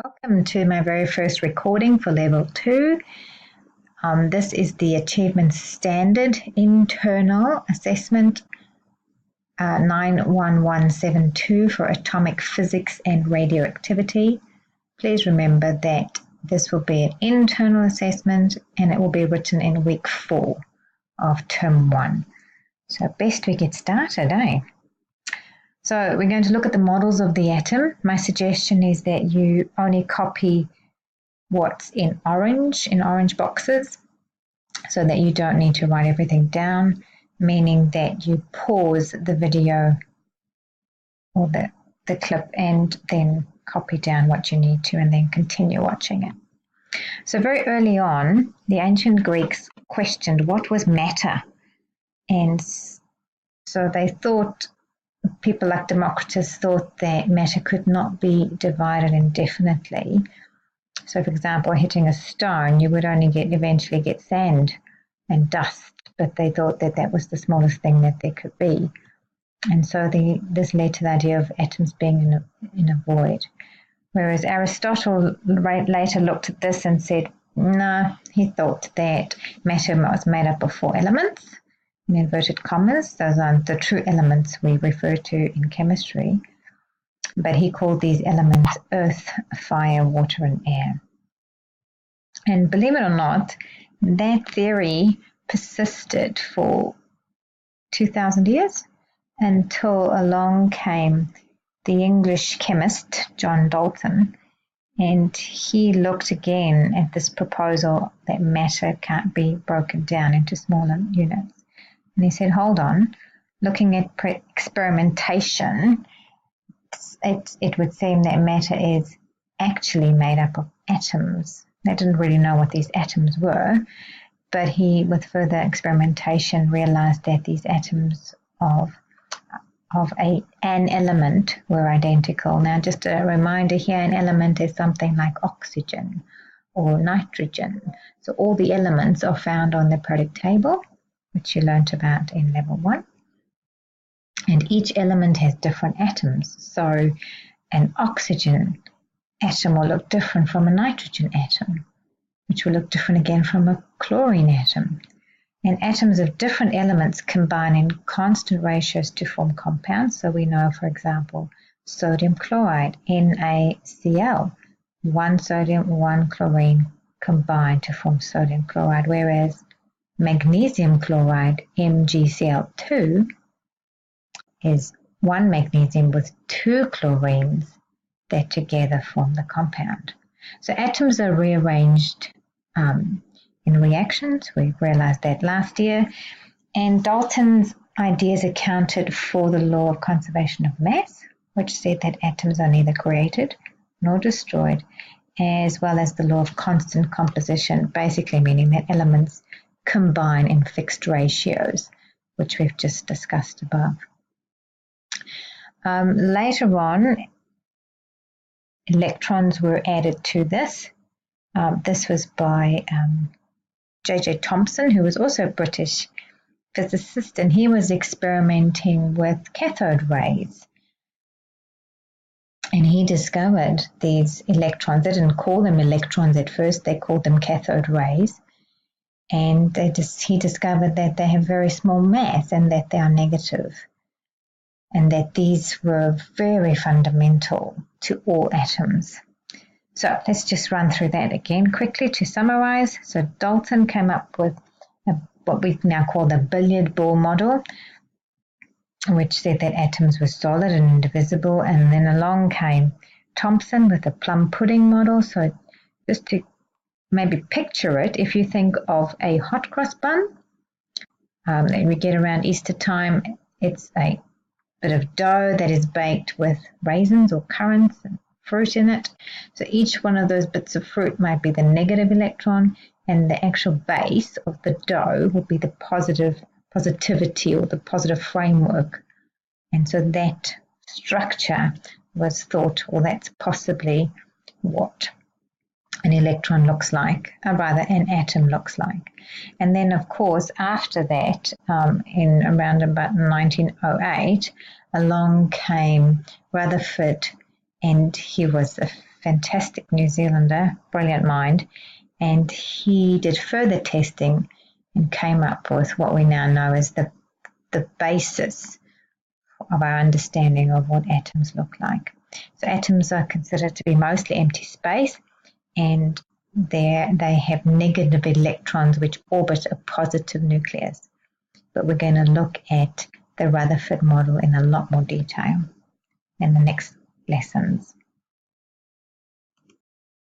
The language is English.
Welcome to my very first recording for Level 2. This is the Achievement Standard Internal Assessment 91172 for Atomic Physics and Radioactivity. Please remember that this will be an internal assessment and it will be written in week 4 of term 1. So best we get started, eh? So we're going to look at the models of the atom. My suggestion is that you only copy what's in orange boxes so that you don't need to write everything down, meaning that you pause the video or the clip and then copy down what you need to and then continue watching it. So very early on, the ancient Greeks questioned what was matter. And so they thought, people like Democritus thought that matter could not be divided indefinitely. So, for example, hitting a stone, you would only eventually get sand and dust, but they thought that that was the smallest thing that there could be. And so this led to the idea of atoms being in a void. Whereas Aristotle later looked at this and said, no, he thought that matter was made up of 4 elements. In inverted commas, those aren't the true elements we refer to in chemistry, but he called these elements earth, fire, water, and air. And believe it or not, that theory persisted for 2,000 years until along came the English chemist, John Dalton, and he looked again at this proposal that matter can't be broken down into smaller units. And he said, hold on, looking at experimentation, it would seem that matter is actually made up of atoms. They didn't really know what these atoms were, but he, with further experimentation, realized that these atoms of an element were identical. Now, just a reminder here, an element is something like oxygen or nitrogen. So all the elements are found on the periodic table, which you learnt about in level 1. And each element has different atoms. So an oxygen atom will look different from a nitrogen atom, which will look different again from a chlorine atom. And atoms of different elements combine in constant ratios to form compounds. So we know, for example, sodium chloride, NaCl, 1 sodium, 1 chlorine combine to form sodium chloride, whereas magnesium chloride, MgCl2, is 1 magnesium with 2 chlorines that together form the compound. So atoms are rearranged in reactions. We realized that last year. And Dalton's ideas accounted for the law of conservation of mass, which said that atoms are neither created nor destroyed, as well as the law of constant composition, basically meaning that elements combine in fixed ratios, which we've just discussed above. Later on, electrons were added to this. This was by J.J. Thompson, who was also a British physicist, and he was experimenting with cathode rays. And he discovered these electrons. They didn't call them electrons at first, they called them cathode rays. And he discovered that they have very small mass and that they are negative, and that these were very fundamental to all atoms. So let's just run through that again quickly to summarize. So Dalton came up with what we now call the billiard ball model, which said that atoms were solid and indivisible, and then along came Thompson with the plum pudding model. So just to maybe picture it, if you think of a hot cross bun that we get around Easter time, it's a bit of dough that is baked with raisins or currants and fruit in it. So each one of those bits of fruit might be the negative electron, and the actual base of the dough will be the positivity or the positive framework. And so that structure was thought, or that's possibly what an electron looks like, or rather an atom looks like. And then, of course, after that, in around about 1908, along came Rutherford, and he was a fantastic New Zealander, brilliant mind, and he did further testing and came up with what we now know as the basis of our understanding of what atoms look like. So atoms are considered to be mostly empty space, and they have negative electrons which orbit a positive nucleus. But we're going to look at the Rutherford model in a lot more detail in the next lessons.